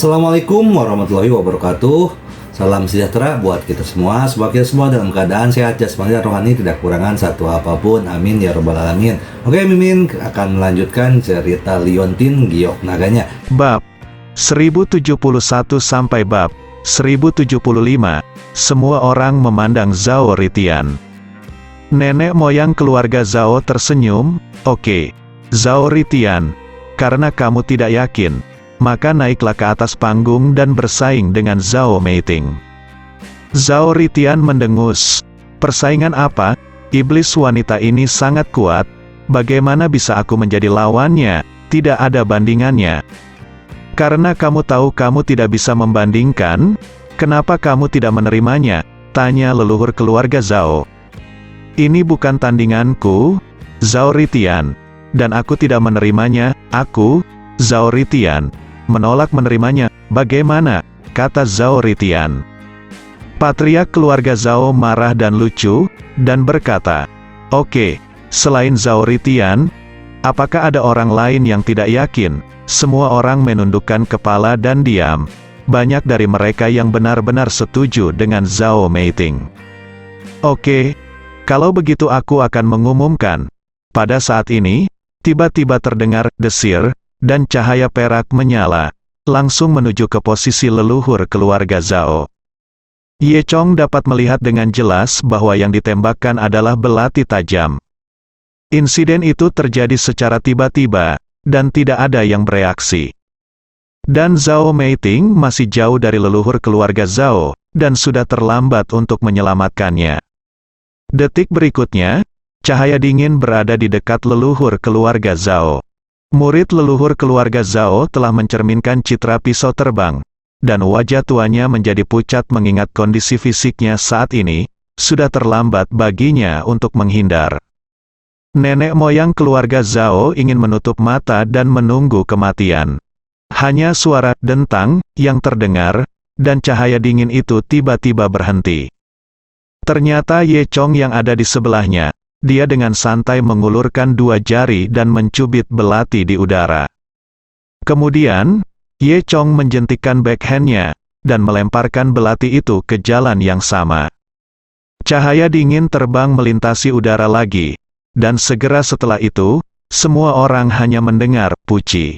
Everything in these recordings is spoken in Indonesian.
Assalamualaikum warahmatullahi wabarakatuh. Salam sejahtera buat kita semua. Semoga kita semua dalam keadaan sehat jasmani dan rohani, tidak kekurangan satu apapun. Amin ya robbal alamin. Oke, Mimin akan melanjutkan cerita Liontin Giok Naganya. Bab 1071 sampai bab 1075. Semua orang memandang Zhao Ritian. Nenek moyang keluarga Zhao tersenyum. Oke, Zhao Ritian, karena kamu tidak yakin, maka naiklah ke atas panggung dan bersaing dengan Zhao Meiting. Zhao Ritian mendengus. Persaingan apa? Iblis wanita ini sangat kuat. Bagaimana bisa aku menjadi lawannya? Tidak ada bandingannya. Karena kamu tahu kamu tidak bisa membandingkan, kenapa kamu tidak menerimanya? Tanya leluhur keluarga Zhao. Ini bukan tandinganku, Zhao Ritian, dan aku tidak menerimanya. Aku, Zhao Ritian, menolak menerimanya. Bagaimana? Kata Zhao Ritian. Patriark keluarga Zhao marah dan lucu, dan berkata, "Oke, selain Zhao Ritian, apakah ada orang lain yang tidak yakin?" Semua orang menundukkan kepala dan diam. Banyak dari mereka yang benar-benar setuju dengan Zhao Meiting. "Oke, kalau begitu aku akan mengumumkan." Pada saat ini, tiba-tiba terdengar desir, dan cahaya perak menyala, langsung menuju ke posisi leluhur keluarga Zhao. Ye Chong dapat melihat dengan jelas bahwa yang ditembakkan adalah belati tajam. Insiden itu terjadi secara tiba-tiba, dan tidak ada yang bereaksi. Dan Zhao Meiting masih jauh dari leluhur keluarga Zhao, dan sudah terlambat untuk menyelamatkannya. Detik berikutnya, cahaya dingin berada di dekat leluhur keluarga Zhao. Murid leluhur keluarga Zhao telah mencerminkan citra pisau terbang, dan wajah tuanya menjadi pucat mengingat kondisi fisiknya saat ini, sudah terlambat baginya untuk menghindar. Nenek moyang keluarga Zhao ingin menutup mata dan menunggu kematian. Hanya suara dentang yang terdengar, dan cahaya dingin itu tiba-tiba berhenti. Ternyata Ye Chong yang ada di sebelahnya. Dia dengan santai mengulurkan dua jari dan mencubit belati di udara. Kemudian, Ye Chong menjentikkan backhand-nya, dan melemparkan belati itu ke jalan yang sama. Cahaya dingin terbang melintasi udara lagi, dan segera setelah itu, semua orang hanya mendengar puji.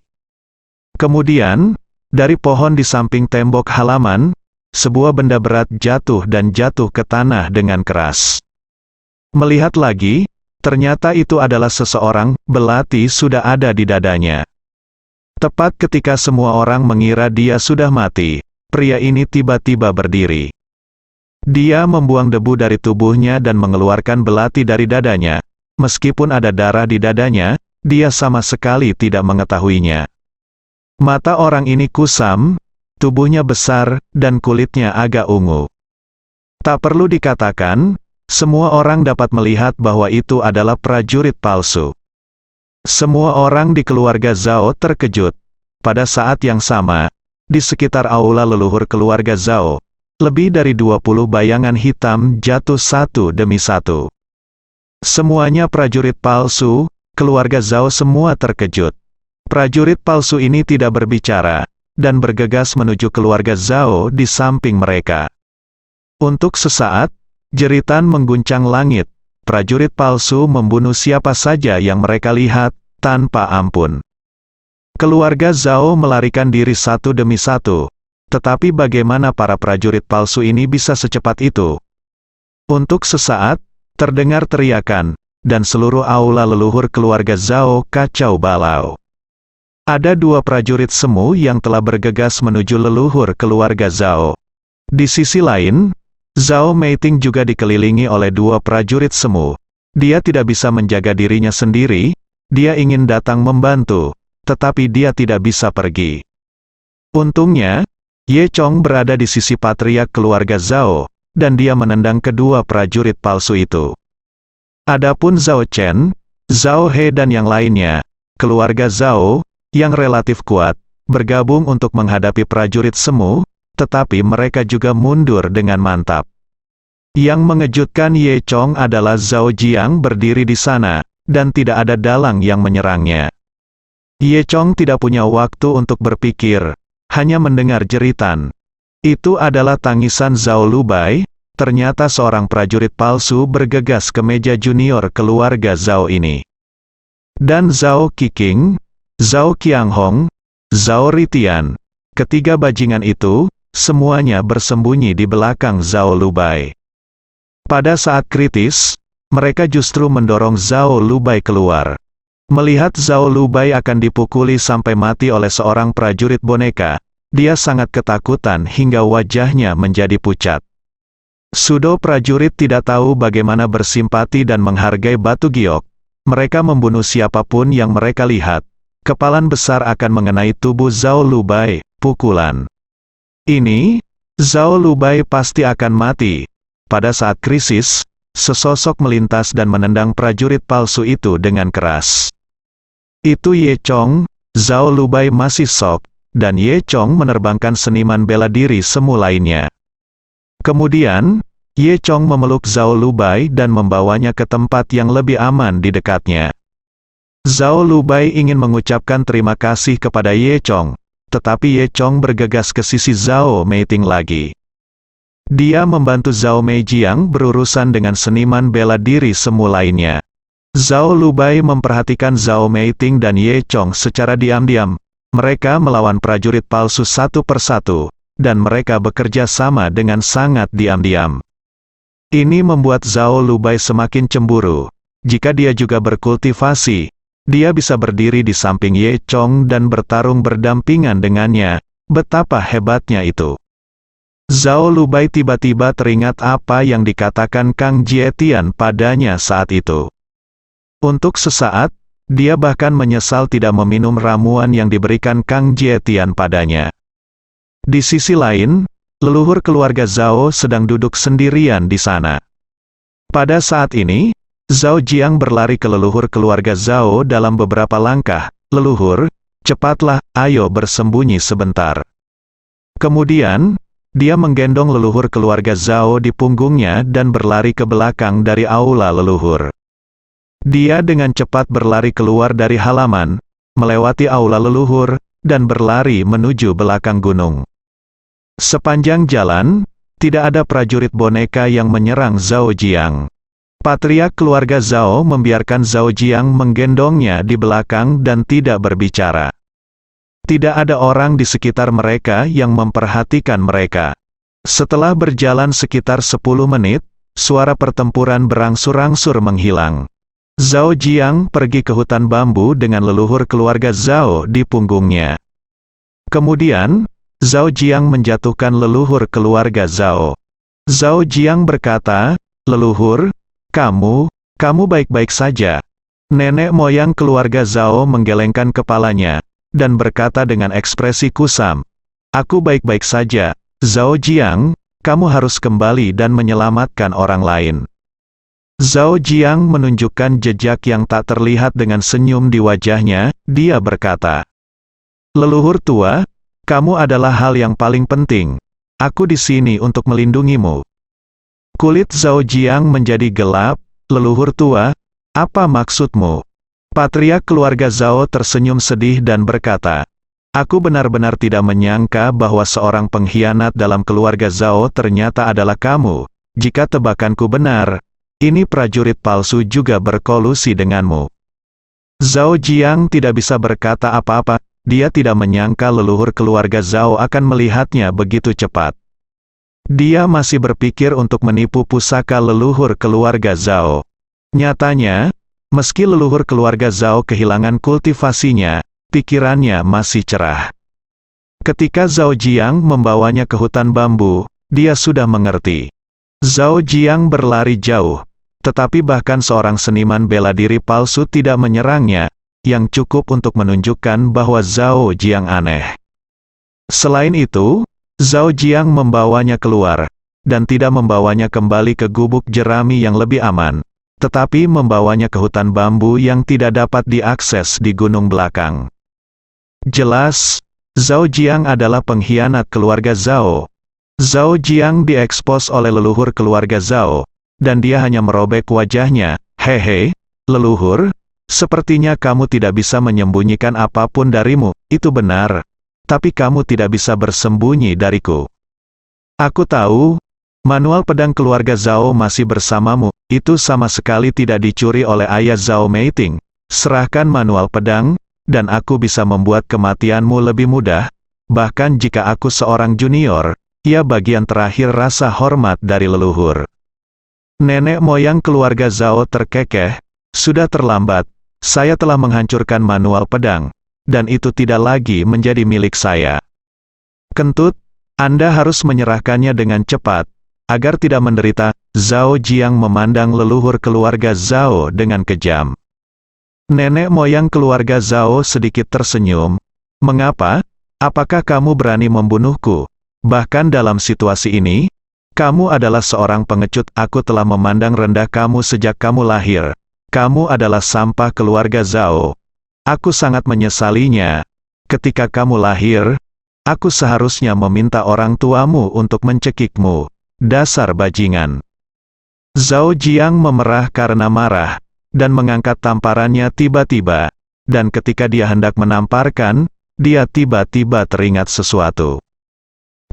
Kemudian, dari pohon di samping tembok halaman, sebuah benda berat jatuh dan jatuh ke tanah dengan keras. Melihat lagi, ternyata itu adalah seseorang. Belati sudah ada di dadanya. Tepat ketika semua orang mengira dia sudah mati, pria ini tiba-tiba berdiri. Dia membuang debu dari tubuhnya dan mengeluarkan belati dari dadanya. Meskipun ada darah di dadanya, dia sama sekali tidak mengetahuinya. Mata orang ini kusam, tubuhnya besar, dan kulitnya agak ungu. Tak perlu dikatakan, semua orang dapat melihat bahwa itu adalah prajurit palsu. Semua orang di keluarga Zhao terkejut. Pada saat yang sama, di sekitar aula leluhur keluarga Zhao, lebih dari 20 bayangan hitam jatuh satu demi satu. Semuanya prajurit palsu. Keluarga Zhao semua terkejut. Prajurit palsu ini tidak berbicara, dan bergegas menuju keluarga Zhao di samping mereka. Untuk sesaat, jeritan mengguncang langit. Prajurit palsu membunuh siapa saja yang mereka lihat, tanpa ampun. Keluarga Zhao melarikan diri satu demi satu. Tetapi bagaimana para prajurit palsu ini bisa secepat itu? Untuk sesaat, terdengar teriakan, dan seluruh aula leluhur keluarga Zhao kacau balau. Ada dua prajurit semu yang telah bergegas menuju leluhur keluarga Zhao. Di sisi lain, Zhao Meiting juga dikelilingi oleh dua prajurit semu. Dia tidak bisa menjaga dirinya sendiri, dia ingin datang membantu, tetapi dia tidak bisa pergi. Untungnya, Ye Chong berada di sisi patriark keluarga Zhao, dan dia menendang kedua prajurit palsu itu. Adapun Zhao Chen, Zhao He dan yang lainnya, keluarga Zhao, yang relatif kuat, bergabung untuk menghadapi prajurit semu, tetapi mereka juga mundur dengan mantap. Yang mengejutkan Ye Chong adalah Zhao Jiang berdiri di sana, dan tidak ada dalang yang menyerangnya. Ye Chong tidak punya waktu untuk berpikir, hanya mendengar jeritan. Itu adalah tangisan Zhao Lubai. Ternyata seorang prajurit palsu bergegas ke meja junior keluarga Zhao ini. Dan Zhao Qiqing, Zhao Qianghong, Zhao Ritian, ketiga bajingan itu, semuanya bersembunyi di belakang Zhao Lubai. Pada saat kritis, mereka justru mendorong Zhao Lubai keluar. Melihat Zhao Lubai akan dipukuli sampai mati oleh seorang prajurit boneka, dia sangat ketakutan hingga wajahnya menjadi pucat. Sudo prajurit tidak tahu bagaimana bersimpati dan menghargai batu giok. Mereka membunuh siapapun yang mereka lihat. Kepalan besar akan mengenai tubuh Zhao Lubai, pukulan. Ini, Zhao Lubai pasti akan mati. Pada saat krisis, sesosok melintas dan menendang prajurit palsu itu dengan keras. Itu Ye Chong. Zhao Lubai masih shock, dan Ye Chong menerbangkan seniman bela diri semu lainnya. Kemudian, Ye Chong memeluk Zhao Lubai dan membawanya ke tempat yang lebih aman di dekatnya. Zhao Lubai ingin mengucapkan terima kasih kepada Ye Chong, tetapi Ye Chong bergegas ke sisi Zhao Meiting lagi. Dia membantu Zhao Meijiang berurusan dengan seniman bela diri semu lainnya. Zhao Lubai memperhatikan Zhao Meiting dan Ye Chong secara diam-diam. Mereka melawan prajurit palsu satu persatu, dan mereka bekerja sama dengan sangat diam-diam. Ini membuat Zhao Lubai semakin cemburu. Jika dia juga berkultivasi, dia bisa berdiri di samping Ye Chong dan bertarung berdampingan dengannya. Betapa hebatnya itu. Zhao Lubai tiba-tiba teringat apa yang dikatakan Kang Jietian padanya saat itu. Untuk sesaat, dia bahkan menyesal tidak meminum ramuan yang diberikan Kang Jietian padanya. Di sisi lain, leluhur keluarga Zhao sedang duduk sendirian di sana. Pada saat ini, Zhao Jiang berlari ke leluhur keluarga Zhao dalam beberapa langkah. Leluhur, cepatlah, ayo bersembunyi sebentar. Kemudian, dia menggendong leluhur keluarga Zhao di punggungnya dan berlari ke belakang dari aula leluhur. Dia dengan cepat berlari keluar dari halaman, melewati aula leluhur, dan berlari menuju belakang gunung. Sepanjang jalan, tidak ada prajurit boneka yang menyerang Zhao Jiang. Patriark keluarga Zhao membiarkan Zhao Jiang menggendongnya di belakang dan tidak berbicara. Tidak ada orang di sekitar mereka yang memperhatikan mereka. Setelah berjalan sekitar 10 menit, suara pertempuran berangsur-angsur menghilang. Zhao Jiang pergi ke hutan bambu dengan leluhur keluarga Zhao di punggungnya. Kemudian, Zhao Jiang menjatuhkan leluhur keluarga Zhao. Zhao Jiang berkata, "Leluhur, kamu baik-baik saja." Nenek moyang keluarga Zhao menggelengkan kepalanya, dan berkata dengan ekspresi kusam, "Aku baik-baik saja, Zhao Jiang, kamu harus kembali dan menyelamatkan orang lain." Zhao Jiang menunjukkan jejak yang tak terlihat dengan senyum di wajahnya. Dia berkata, "Leluhur tua, kamu adalah hal yang paling penting. Aku di sini untuk melindungimu." Kulit Zhao Jiang menjadi gelap. "Leluhur tua, apa maksudmu?" Patriark keluarga Zhao tersenyum sedih dan berkata, "Aku benar-benar tidak menyangka bahwa seorang pengkhianat dalam keluarga Zhao ternyata adalah kamu. Jika tebakanku benar, ini prajurit palsu juga berkolusi denganmu." Zhao Jiang tidak bisa berkata apa-apa. Dia tidak menyangka leluhur keluarga Zhao akan melihatnya begitu cepat. Dia masih berpikir untuk menipu pusaka leluhur keluarga Zhao. Nyatanya, meski leluhur keluarga Zhao kehilangan kultivasinya, pikirannya masih cerah. Ketika Zhao Jiang membawanya ke hutan bambu, dia sudah mengerti. Zhao Jiang berlari jauh. Tetapi bahkan seorang seniman bela diri palsu tidak menyerangnya, yang cukup untuk menunjukkan bahwa Zhao Jiang aneh. Selain itu, Zhao Jiang membawanya keluar, dan tidak membawanya kembali ke gubuk jerami yang lebih aman, tetapi membawanya ke hutan bambu yang tidak dapat diakses di gunung belakang. Jelas, Zhao Jiang adalah pengkhianat keluarga Zhao. Zhao Jiang diekspos oleh leluhur keluarga Zhao, dan dia hanya merobek wajahnya. "Hehe, leluhur, sepertinya kamu tidak bisa menyembunyikan apapun darimu, itu benar. tapi kamu tidak bisa bersembunyi dariku. Aku tahu, manual pedang keluarga Zhao masih bersamamu, itu sama sekali tidak dicuri oleh ayah Zhao Meiting. Serahkan manual pedang, dan aku bisa membuat kematianmu lebih mudah. Bahkan jika aku seorang junior, ia bagian terakhir rasa hormat dari leluhur. Nenek moyang keluarga Zhao terkekeh, sudah terlambat, saya telah menghancurkan manual pedang, dan itu tidak lagi menjadi milik saya. Kentut, Anda harus menyerahkannya dengan cepat, agar tidak menderita. Zhao Jiang memandang leluhur keluarga Zhao dengan kejam. Nenek moyang keluarga Zhao sedikit tersenyum. Mengapa? Apakah kamu berani membunuhku? Bahkan dalam situasi ini, kamu adalah seorang pengecut. Aku telah memandang rendah kamu sejak kamu lahir. Kamu adalah sampah keluarga Zhao. Aku sangat menyesalinya. Ketika kamu lahir, aku seharusnya meminta orang tuamu untuk mencekikmu. Dasar bajingan. Zhao Jiang memerah karena marah, dan mengangkat tamparannya tiba-tiba. Dan ketika dia hendak menamparkan, dia tiba-tiba teringat sesuatu.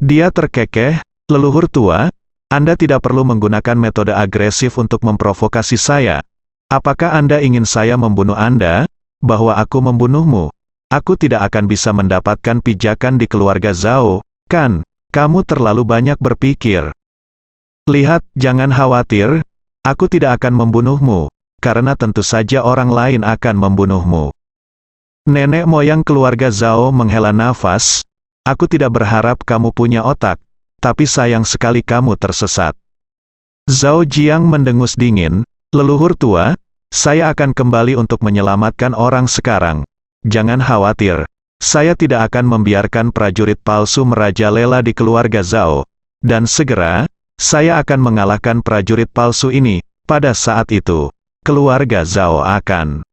Dia terkekeh, leluhur tua, Anda tidak perlu menggunakan metode agresif untuk memprovokasi saya. Apakah Anda ingin saya membunuh Anda? Bahwa aku membunuhmu? Aku tidak akan bisa mendapatkan pijakan di keluarga Zhao, kan? Kamu terlalu banyak berpikir. Lihat, jangan khawatir, aku tidak akan membunuhmu, karena tentu saja orang lain akan membunuhmu. Nenek moyang keluarga Zhao menghela nafas. Aku tidak berharap kamu punya otak, tapi sayang sekali kamu tersesat. Zhao Jiang mendengus dingin, leluhur tua, saya akan kembali untuk menyelamatkan orang sekarang. Jangan khawatir, saya tidak akan membiarkan prajurit palsu merajalela di keluarga Zhao. Dan segera, saya akan mengalahkan prajurit palsu ini. Pada saat itu, keluarga Zhao akan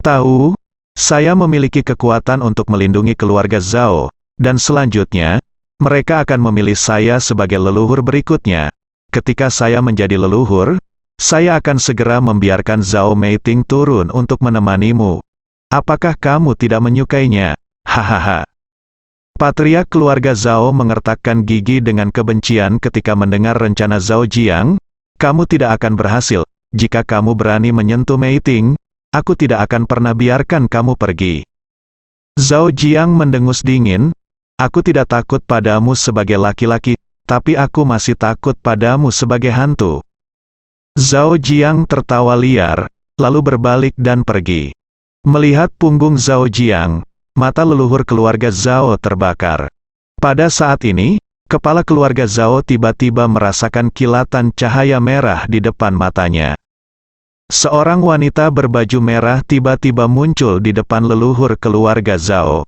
tahu, saya memiliki kekuatan untuk melindungi keluarga Zhao. Dan selanjutnya, mereka akan memilih saya sebagai leluhur berikutnya. Ketika saya menjadi leluhur, saya akan segera membiarkan Zhao Meiting turun untuk menemanimu. Apakah kamu tidak menyukainya? Hahaha. Patriark keluarga Zhao mengertakkan gigi dengan kebencian ketika mendengar rencana Zhao Jiang. Kamu tidak akan berhasil. Jika kamu berani menyentuh Meiting, aku tidak akan pernah biarkan kamu pergi. Zhao Jiang mendengus dingin. Aku tidak takut padamu sebagai laki-laki, tapi aku masih takut padamu sebagai hantu. Zhao Jiang tertawa liar, lalu berbalik dan pergi. Melihat punggung Zhao Jiang, mata leluhur keluarga Zhao terbakar. Pada saat ini, kepala keluarga Zhao tiba-tiba merasakan kilatan cahaya merah di depan matanya. Seorang wanita berbaju merah tiba-tiba muncul di depan leluhur keluarga Zhao.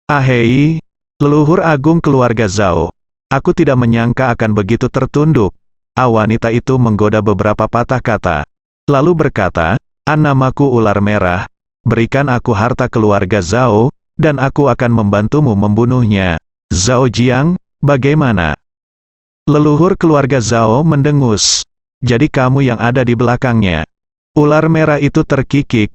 Ahei, leluhur agung keluarga Zhao, aku tidak menyangka akan begitu tertunduk. Wanita itu menggoda beberapa patah kata, lalu berkata, namaku ular merah, berikan aku harta keluarga Zhao, dan aku akan membantumu membunuhnya. Zhao Jiang, bagaimana? Leluhur keluarga Zhao mendengus. Jadi kamu yang ada di belakangnya. Ular merah itu terkikik.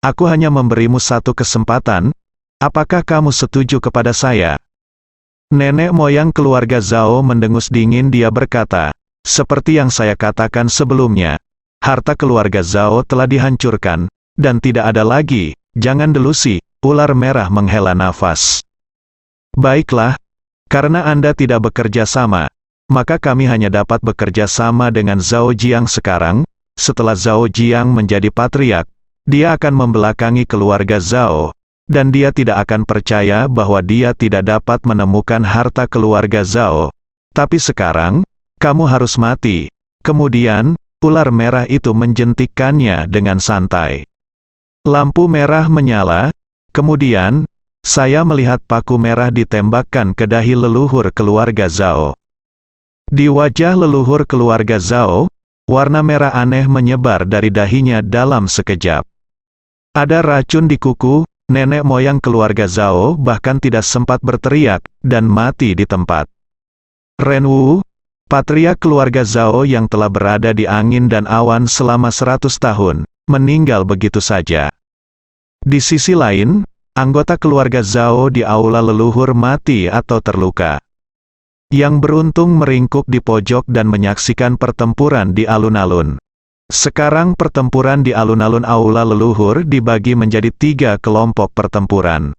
Aku hanya memberimu satu kesempatan. Apakah kamu setuju kepada saya? Nenek moyang keluarga Zhao mendengus dingin. Dia berkata, seperti yang saya katakan sebelumnya, harta keluarga Zhao telah dihancurkan, dan tidak ada lagi. Jangan delusi. Ular merah menghela nafas. Baiklah, karena Anda tidak bekerja sama, maka kami hanya dapat bekerja sama dengan Zhao Jiang sekarang. Setelah Zhao Jiang menjadi patriark, dia akan membelakangi keluarga Zhao, dan dia tidak akan percaya bahwa dia tidak dapat menemukan harta keluarga Zhao. Tapi sekarang, kamu harus mati. Kemudian, ular merah itu menjentikkannya dengan santai. Lampu merah menyala, kemudian, saya melihat paku merah ditembakkan ke dahi leluhur keluarga Zhao. Di wajah leluhur keluarga Zhao, warna merah aneh menyebar dari dahinya dalam sekejap. Ada racun di kuku. Nenek moyang keluarga Zhao bahkan tidak sempat berteriak, dan mati di tempat. Ren Wu, patriark keluarga Zhao yang telah berada di angin dan awan selama 100 tahun, meninggal begitu saja. Di sisi lain, anggota keluarga Zhao di aula leluhur mati atau terluka. Yang beruntung meringkuk di pojok dan menyaksikan pertempuran di alun-alun. Sekarang pertempuran di alun-alun aula leluhur dibagi menjadi 3 kelompok pertempuran.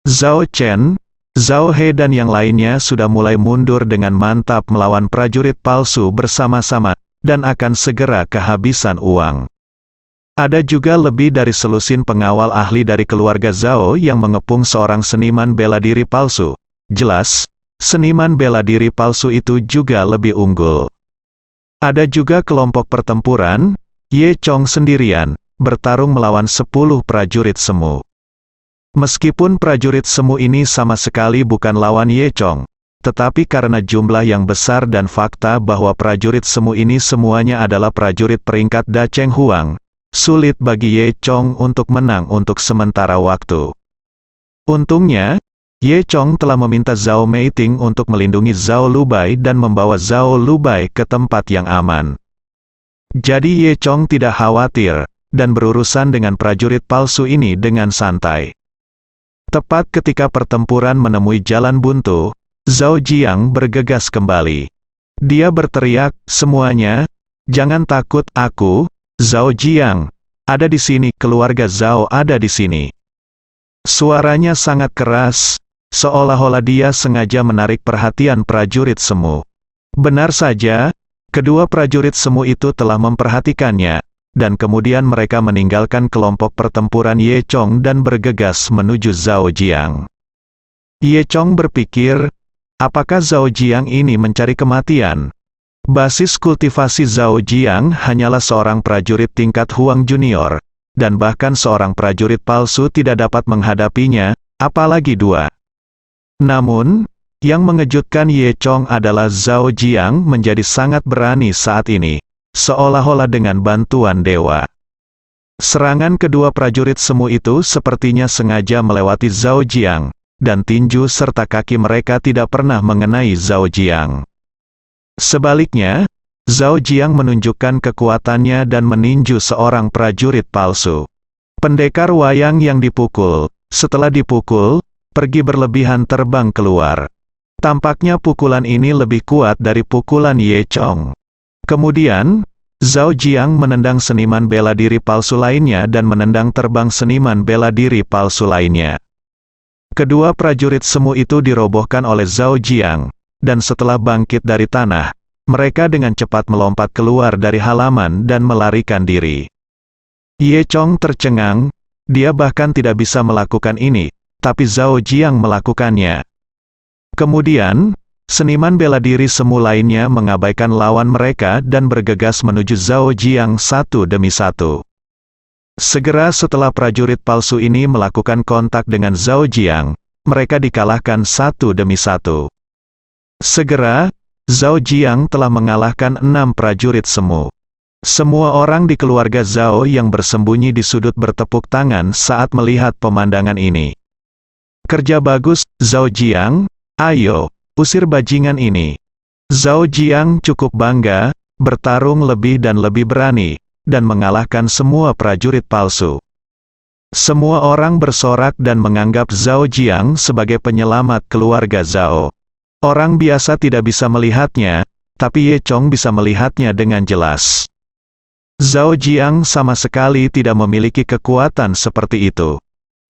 Zhao Chen, Zhao He dan yang lainnya sudah mulai mundur dengan mantap melawan prajurit palsu bersama-sama, dan akan segera kehabisan uang. Ada juga lebih dari selusin pengawal ahli dari keluarga Zhao yang mengepung seorang seniman bela diri palsu. Jelas, seniman bela diri palsu itu juga lebih unggul. Ada juga kelompok pertempuran, Ye Chong sendirian, bertarung melawan 10 prajurit semu. Meskipun prajurit semu ini sama sekali bukan lawan Ye Chong, tetapi karena jumlah yang besar dan fakta bahwa prajurit semu ini semuanya adalah prajurit peringkat Da Cheng Huang, sulit bagi Ye Chong untuk menang untuk sementara waktu. Untungnya, Ye Chong telah meminta Zhao Meiting untuk melindungi Zhao Lubai dan membawa Zhao Lubai ke tempat yang aman. Jadi Ye Chong tidak khawatir, dan berurusan dengan prajurit palsu ini dengan santai. Tepat ketika pertempuran menemui jalan buntu, Zhao Jiang bergegas kembali. Dia berteriak, "Semuanya, jangan takut, aku, Zhao Jiang, ada di sini, keluarga Zhao ada di sini." Suaranya sangat keras, seolah-olah dia sengaja menarik perhatian prajurit semu. Benar saja, kedua prajurit semu itu telah memperhatikannya, dan kemudian mereka meninggalkan kelompok pertempuran Ye Chong dan bergegas menuju Zhao Jiang. Ye Chong berpikir, apakah Zhao Jiang ini mencari kematian? Basis kultivasi Zhao Jiang hanyalah seorang prajurit tingkat Huang Junior, dan bahkan seorang prajurit palsu tidak dapat menghadapinya, apalagi 2. Namun, yang mengejutkan Ye Chong adalah Zhao Jiang menjadi sangat berani saat ini, seolah-olah dengan bantuan dewa. Serangan kedua prajurit semu itu sepertinya sengaja melewati Zhao Jiang, dan tinju serta kaki mereka tidak pernah mengenai Zhao Jiang. Sebaliknya, Zhao Jiang menunjukkan kekuatannya dan meninju seorang prajurit palsu. Pendekar wayang yang dipukul, setelah dipukul, pergi berlebihan terbang keluar. Tampaknya pukulan ini lebih kuat dari pukulan Ye Chong. Kemudian, Zhao Jiang menendang seniman bela diri palsu lainnya dan menendang terbang seniman bela diri palsu lainnya. Kedua prajurit semu itu dirobohkan oleh Zhao Jiang, dan setelah bangkit dari tanah, mereka dengan cepat melompat keluar dari halaman dan melarikan diri. Ye Chong tercengang, dia bahkan tidak bisa melakukan ini, tapi Zhao Jiang melakukannya. Kemudian, seniman bela diri semu lainnya mengabaikan lawan mereka dan bergegas menuju Zhao Jiang satu demi satu. Segera setelah prajurit palsu ini melakukan kontak dengan Zhao Jiang, mereka dikalahkan satu demi satu. Segera, Zhao Jiang telah mengalahkan 6 prajurit semu. Semua orang di keluarga Zhao yang bersembunyi di sudut bertepuk tangan saat melihat pemandangan ini. Kerja bagus, Zhao Jiang, ayo, usir bajingan ini. Zhao Jiang cukup bangga, bertarung lebih dan lebih berani, dan mengalahkan semua prajurit palsu. Semua orang bersorak dan menganggap Zhao Jiang sebagai penyelamat keluarga Zhao. Orang biasa tidak bisa melihatnya, tapi Ye Chong bisa melihatnya dengan jelas. Zhao Jiang sama sekali tidak memiliki kekuatan seperti itu.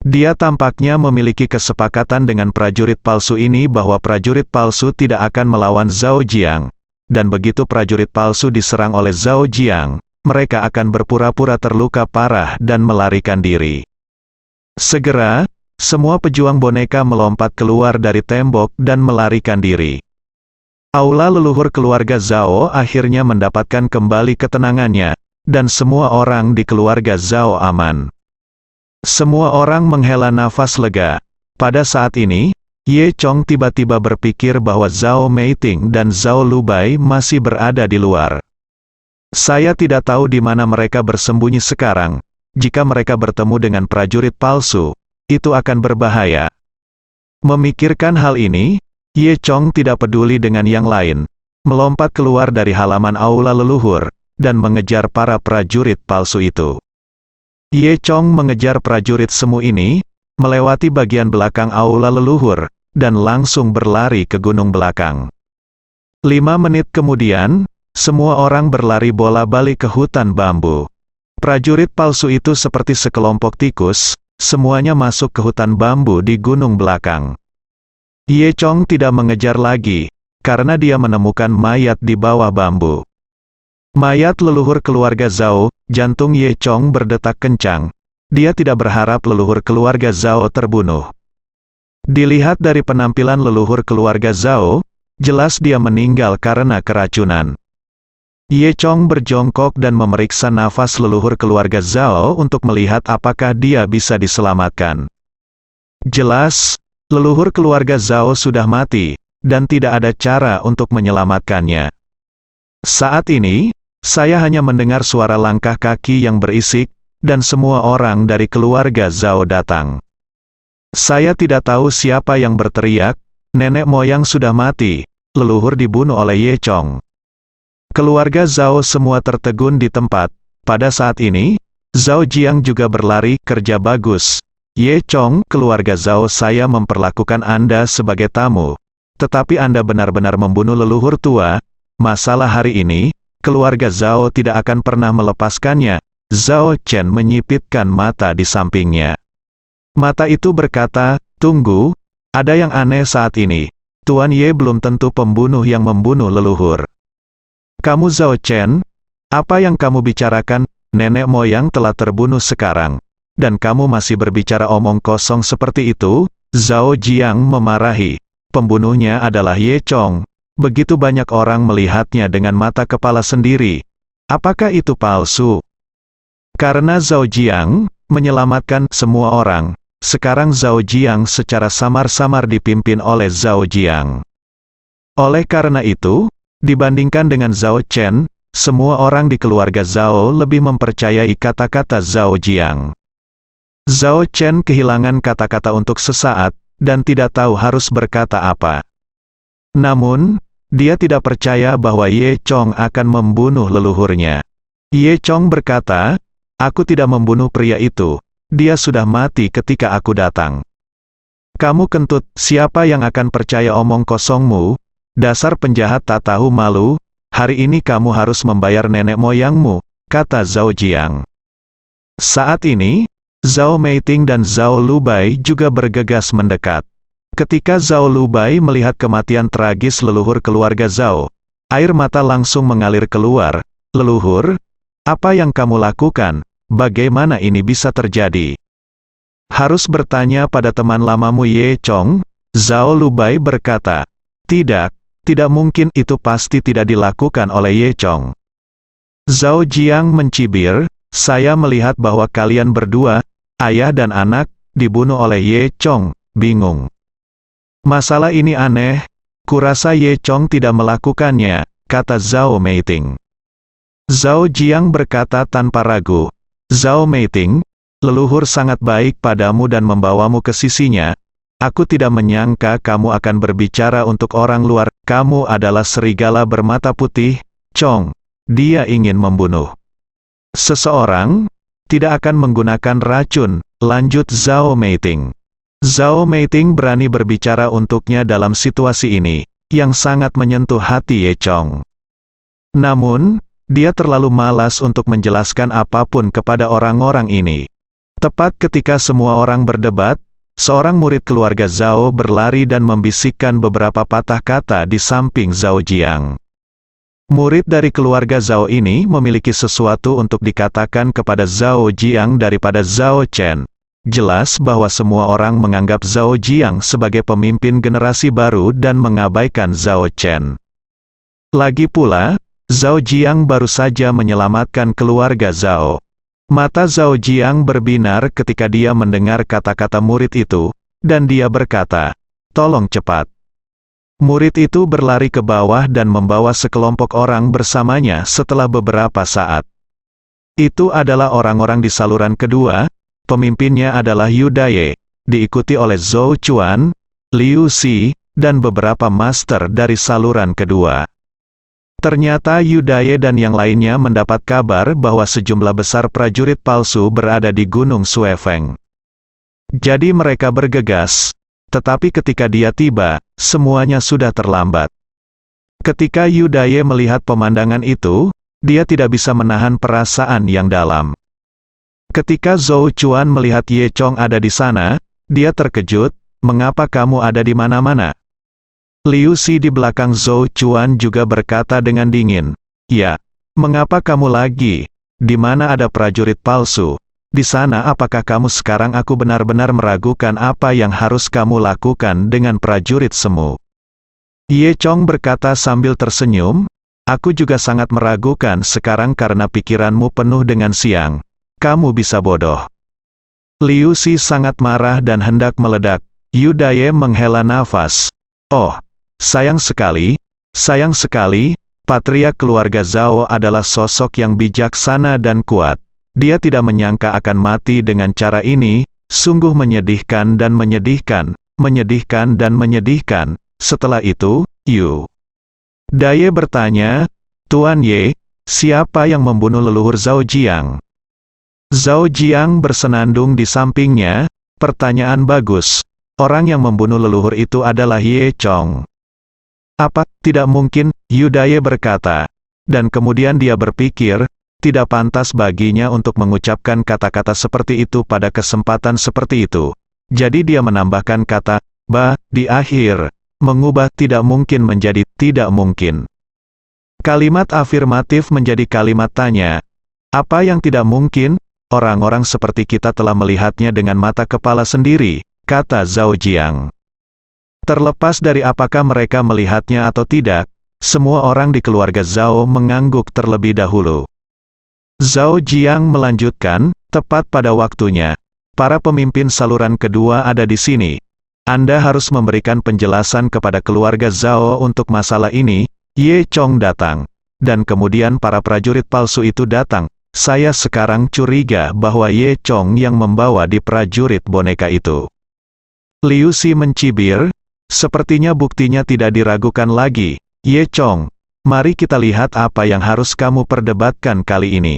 Dia tampaknya memiliki kesepakatan dengan prajurit palsu ini bahwa prajurit palsu tidak akan melawan Zhao Jiang. Dan begitu prajurit palsu diserang oleh Zhao Jiang, mereka akan berpura-pura terluka parah dan melarikan diri. Segera, semua pejuang boneka melompat keluar dari tembok dan melarikan diri. Aula leluhur keluarga Zhao akhirnya mendapatkan kembali ketenangannya, dan semua orang di keluarga Zhao aman. Semua orang menghela nafas lega. Pada saat ini, Ye Chong tiba-tiba berpikir bahwa Zhao Meiting dan Zhao Lubai masih berada di luar. Saya tidak tahu di mana mereka bersembunyi sekarang. Jika mereka bertemu dengan prajurit palsu, itu akan berbahaya. Memikirkan hal ini, Ye Chong tidak peduli dengan yang lain, melompat keluar dari halaman aula leluhur, dan mengejar para prajurit palsu itu. Ye Chong mengejar prajurit semu ini, melewati bagian belakang aula leluhur, dan langsung berlari ke gunung belakang. 5 menit kemudian, semua orang berlari bola balik ke hutan bambu. Prajurit palsu itu seperti sekelompok tikus, semuanya masuk ke hutan bambu di gunung belakang. Ye Chong tidak mengejar lagi, karena dia menemukan mayat di bawah bambu. Mayat leluhur keluarga Zhao, jantung Ye Chong berdetak kencang. Dia tidak berharap leluhur keluarga Zhao terbunuh. Dilihat dari penampilan leluhur keluarga Zhao, jelas dia meninggal karena keracunan. Ye Chong berjongkok dan memeriksa nafas leluhur keluarga Zhao untuk melihat apakah dia bisa diselamatkan. Jelas, leluhur keluarga Zhao sudah mati, dan tidak ada cara untuk menyelamatkannya. Saat ini, saya hanya mendengar suara langkah kaki yang berisik, dan semua orang dari keluarga Zhao datang. Saya tidak tahu siapa yang berteriak, nenek moyang sudah mati, leluhur dibunuh oleh Ye Chong. Keluarga Zhao semua tertegun di tempat. Pada saat ini, Zhao Jiang juga berlari, kerja bagus. Ye Chong, keluarga Zhao, saya memperlakukan Anda sebagai tamu. Tetapi Anda benar-benar membunuh leluhur tua. Masalah hari ini, keluarga Zhao tidak akan pernah melepaskannya. Zhao Chen menyipitkan mata di sampingnya. Mata itu berkata, tunggu, ada yang aneh saat ini. Tuan Ye belum tentu pembunuh yang membunuh leluhur. Kamu Zhao Chen, apa yang kamu bicarakan? Nenek moyang telah terbunuh sekarang. Dan kamu masih berbicara omong kosong seperti itu? Zhao Jiang memarahi. Pembunuhnya adalah Ye Chong. Begitu banyak orang melihatnya dengan mata kepala sendiri. Apakah itu palsu? Karena Zhao Jiang menyelamatkan semua orang, sekarang Zhao Jiang secara samar-samar dipimpin oleh Zhao Jiang. Oleh karena itu, dibandingkan dengan Zhao Chen, semua orang di keluarga Zhao lebih mempercayai kata-kata Zhao Jiang. Zhao Chen kehilangan kata-kata untuk sesaat, dan tidak tahu harus berkata apa. Namun, dia tidak percaya bahwa Ye Chong akan membunuh leluhurnya. Ye Chong berkata, aku tidak membunuh pria itu. Dia sudah mati ketika aku datang. Kamu kentut, siapa yang akan percaya omong kosongmu? Dasar penjahat tak tahu malu, hari ini kamu harus membayar nenek moyangmu, kata Zhao Jiang. Saat ini, Zhao Meiting dan Zhao Lubai juga bergegas mendekat. Ketika Zhao Lubai melihat kematian tragis leluhur keluarga Zhao, air mata langsung mengalir keluar. Leluhur, apa yang kamu lakukan? Bagaimana ini bisa terjadi? Harus bertanya pada teman lamamu Ye Chong. Zhao Lubai berkata, tidak mungkin, itu pasti tidak dilakukan oleh Ye Chong. Zhao Jiang mencibir, saya melihat bahwa kalian berdua, ayah dan anak, dibunuh oleh Ye Chong. Bingung. Masalah ini aneh, kurasa Ye Chong tidak melakukannya, kata Zhao Meiting. Zhao Jiang berkata tanpa ragu, Zhao Meiting, leluhur sangat baik padamu dan membawamu ke sisinya. Aku tidak menyangka kamu akan berbicara untuk orang luar. Kamu adalah serigala bermata putih, Chong. Dia ingin membunuh seseorang, tidak akan menggunakan racun, lanjut Zhao Meiting. Zhao Meiting berani berbicara untuknya dalam situasi ini, yang sangat menyentuh hati Ye Chong. Namun, dia terlalu malas untuk menjelaskan apapun kepada orang-orang ini. Tepat ketika semua orang berdebat, seorang murid keluarga Zhao berlari dan membisikkan beberapa patah kata di samping Zhao Jiang. Murid dari keluarga Zhao ini memiliki sesuatu untuk dikatakan kepada Zhao Jiang daripada Zhao Chen. Jelas bahwa semua orang menganggap Zhao Jiang sebagai pemimpin generasi baru dan mengabaikan Zhao Chen. Lagi pula, Zhao Jiang baru saja menyelamatkan keluarga Zhao. Mata Zhao Jiang berbinar ketika dia mendengar kata-kata murid itu, dan dia berkata, tolong cepat. Murid itu berlari ke bawah dan membawa sekelompok orang bersamanya setelah beberapa saat. Itu adalah orang-orang di saluran kedua, pemimpinnya adalah Yu Daye, diikuti oleh Zhou Chuan, Liu Xi, dan beberapa master dari saluran kedua. Ternyata Yu Daye dan yang lainnya mendapat kabar bahwa sejumlah besar prajurit palsu berada di Gunung Suefeng. Jadi mereka bergegas. Tetapi ketika dia tiba, semuanya sudah terlambat. Ketika Yu Daye melihat pemandangan itu, dia tidak bisa menahan perasaan yang dalam. Ketika Zhou Chuan melihat Ye Chong ada di sana, dia terkejut, "Mengapa kamu ada di mana-mana?" Liu Si di belakang Zhou Chuan juga berkata dengan dingin, "Ya, mengapa kamu lagi? Di mana ada prajurit palsu? Di sana apakah kamu sekarang?" Aku benar-benar meragukan apa yang harus kamu lakukan dengan prajurit semu. Ye Chong berkata sambil tersenyum, "Aku juga sangat meragukan sekarang karena pikiranmu penuh dengan siang. Kamu bisa bodoh." Liu Si sangat marah dan hendak meledak. Yu Daye menghela nafas. "Oh, sayang sekali, Patria keluarga Zhao adalah sosok yang bijaksana dan kuat. Dia tidak menyangka akan mati dengan cara ini, sungguh menyedihkan dan menyedihkan, menyedihkan dan menyedihkan." Setelah itu, Yu Daye bertanya, "Tuan Ye, siapa yang membunuh leluhur Zhao Jiang?" Zhao Jiang bersenandung di sampingnya, "Pertanyaan bagus. Orang yang membunuh leluhur itu adalah Ye Chong." "Apa, tidak mungkin," Yu Daye berkata. Dan kemudian dia berpikir, tidak pantas baginya untuk mengucapkan kata-kata seperti itu pada kesempatan seperti itu. Jadi dia menambahkan kata, di akhir, mengubah tidak mungkin menjadi tidak mungkin. Kalimat afirmatif menjadi kalimat tanya. "Apa yang tidak mungkin? Orang-orang seperti kita telah melihatnya dengan mata kepala sendiri," kata Zhao Jiang. Terlepas dari apakah mereka melihatnya atau tidak, semua orang di keluarga Zhao mengangguk terlebih dahulu. Zhao Jiang melanjutkan, "Tepat pada waktunya. Para pemimpin saluran kedua ada di sini. Anda harus memberikan penjelasan kepada keluarga Zhao untuk masalah ini." Ye Chong datang. Dan kemudian para prajurit palsu itu datang. Saya sekarang curiga bahwa Ye Chong yang membawa di prajurit boneka itu. Liu Si mencibir, "Sepertinya buktinya tidak diragukan lagi. Ye Chong, mari kita lihat apa yang harus kamu perdebatkan kali ini."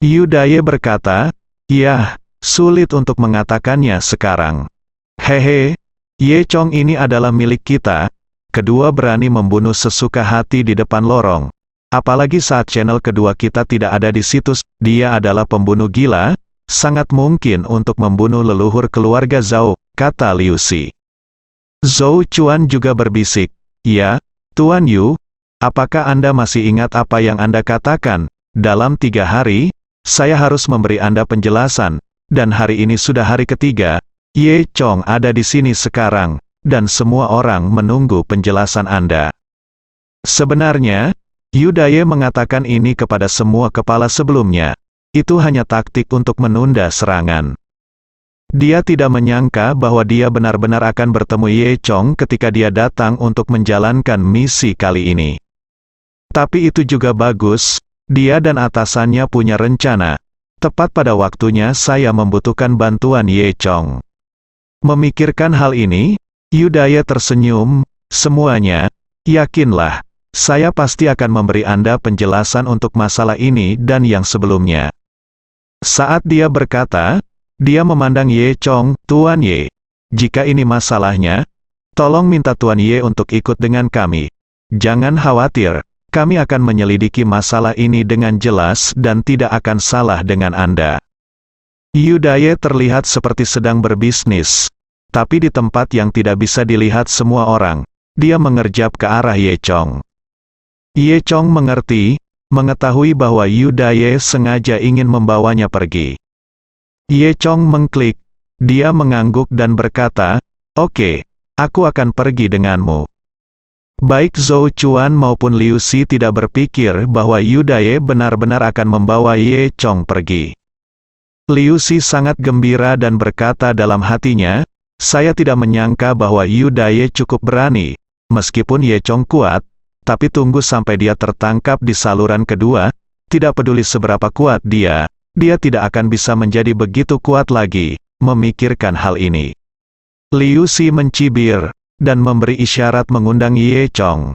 Yu Daye berkata, "Ya, sulit untuk mengatakannya sekarang. Hehe, Ye Chong ini adalah milik kita. Kedua berani membunuh sesuka hati di depan lorong. Apalagi saat channel kedua kita tidak ada di situs, dia adalah pembunuh gila, sangat mungkin untuk membunuh leluhur keluarga Zhao," kata Liu Si. Zhou Chuan juga berbisik, "Ya, Tuan Yu, apakah Anda masih ingat apa yang Anda katakan? Dalam 3 hari, saya harus memberi Anda penjelasan, dan hari ini sudah hari ketiga. Ye Chong ada di sini sekarang, dan semua orang menunggu penjelasan Anda." Sebenarnya, Yu Daye mengatakan ini kepada semua kepala sebelumnya. Itu hanya taktik untuk menunda serangan. Dia tidak menyangka bahwa dia benar-benar akan bertemu Ye Chong ketika dia datang untuk menjalankan misi kali ini. Tapi itu juga bagus, dia dan atasannya punya rencana. Tepat pada waktunya saya membutuhkan bantuan Ye Chong. Memikirkan hal ini, Yu Daye tersenyum, "Semuanya, yakinlah, saya pasti akan memberi Anda penjelasan untuk masalah ini dan yang sebelumnya." Saat dia berkata, dia memandang Ye Chong, "Tuan Ye, jika ini masalahnya, tolong minta Tuan Ye untuk ikut dengan kami. Jangan khawatir, kami akan menyelidiki masalah ini dengan jelas dan tidak akan salah dengan Anda." Yu Daye terlihat seperti sedang berbisnis, tapi di tempat yang tidak bisa dilihat semua orang, dia mengerjap ke arah Ye Chong. Ye Chong mengerti, mengetahui bahwa Yu Daye sengaja ingin membawanya pergi. Ye Chong mengklik, dia mengangguk dan berkata, "Oke, aku akan pergi denganmu." Baik Zhou Chuan maupun Liu Si tidak berpikir bahwa Yu Daye benar-benar akan membawa Ye Chong pergi. Liu Si sangat gembira dan berkata dalam hatinya, "Saya tidak menyangka bahwa Yu Daye cukup berani. Meskipun Ye Chong kuat, tapi tunggu sampai dia tertangkap di saluran kedua, tidak peduli seberapa kuat dia tidak akan bisa menjadi begitu kuat lagi." Memikirkan hal ini, Liu Si mencibir, dan memberi isyarat mengundang Ye Chong.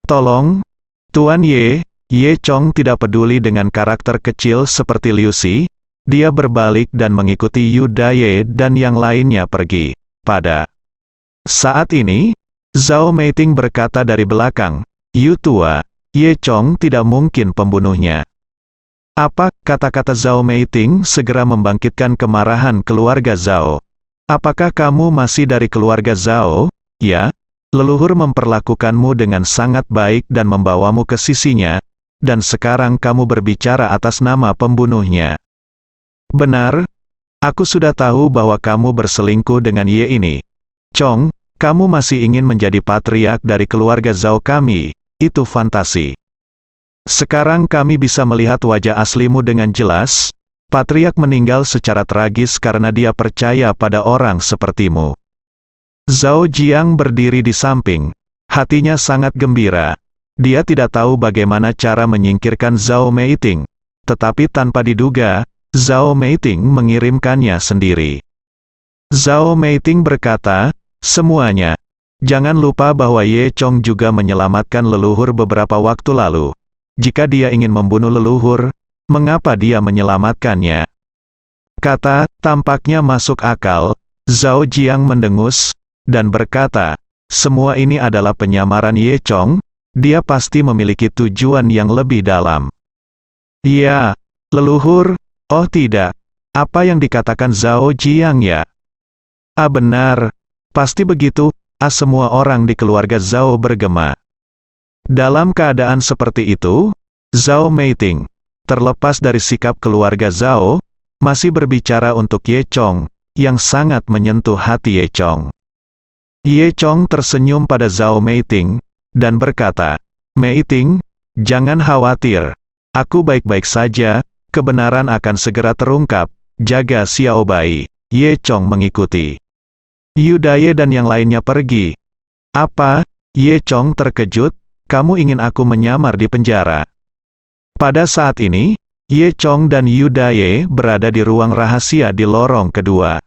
"Tolong, Tuan Ye." Ye Chong tidak peduli dengan karakter kecil seperti Liu Si, Dia berbalik dan mengikuti Yu Daye dan yang lainnya pergi. Pada saat ini, Zhao Meiting berkata dari belakang, "Yu tua, Ye Chong tidak mungkin pembunuhnya." "Apa?" kata-kata Zhao Meiting segera membangkitkan kemarahan keluarga Zhao. "Apakah kamu masih dari keluarga Zhao? Ya, leluhur memperlakukanmu dengan sangat baik dan membawamu ke sisinya, dan sekarang kamu berbicara atas nama pembunuhnya." "Benar, aku sudah tahu bahwa kamu berselingkuh dengan Ye ini. Chong, kamu masih ingin menjadi patriark dari keluarga Zhao kami, itu fantasi. Sekarang kami bisa melihat wajah aslimu dengan jelas. Patriark meninggal secara tragis karena dia percaya pada orang sepertimu." Zhao Jiang berdiri di samping. Hatinya sangat gembira. Dia tidak tahu bagaimana cara menyingkirkan Zhao Meiting, tetapi tanpa diduga, Zhao Meiting mengirimkannya sendiri. Zhao Meiting berkata, "Semuanya, jangan lupa bahwa Ye Chong juga menyelamatkan leluhur beberapa waktu lalu. Jika dia ingin membunuh leluhur, mengapa dia menyelamatkannya?" Kata, tampaknya masuk akal. Zhao Jiang mendengus, dan berkata, "Semua ini adalah penyamaran Ye Chong, dia pasti memiliki tujuan yang lebih dalam." "Ya, leluhur, oh tidak, apa yang dikatakan Zhao Jiang ya? Ah benar, pasti begitu." Semua orang di keluarga Zhao bergema. Dalam keadaan seperti itu, Zhao Meiting, terlepas dari sikap keluarga Zhao, masih berbicara untuk Ye Chong, yang sangat menyentuh hati Ye Chong. Ye Chong tersenyum pada Zhao Meiting, dan berkata, "Meiting, jangan khawatir. Aku baik-baik saja, kebenaran akan segera terungkap, jaga Xiao Bai." Ye Chong mengikuti. Yu Daye dan yang lainnya pergi. "Apa?" Ye Chong terkejut, "Kamu ingin aku menyamar di penjara?" Pada saat ini, Ye Chong dan Yu Daye berada di ruang rahasia di lorong kedua.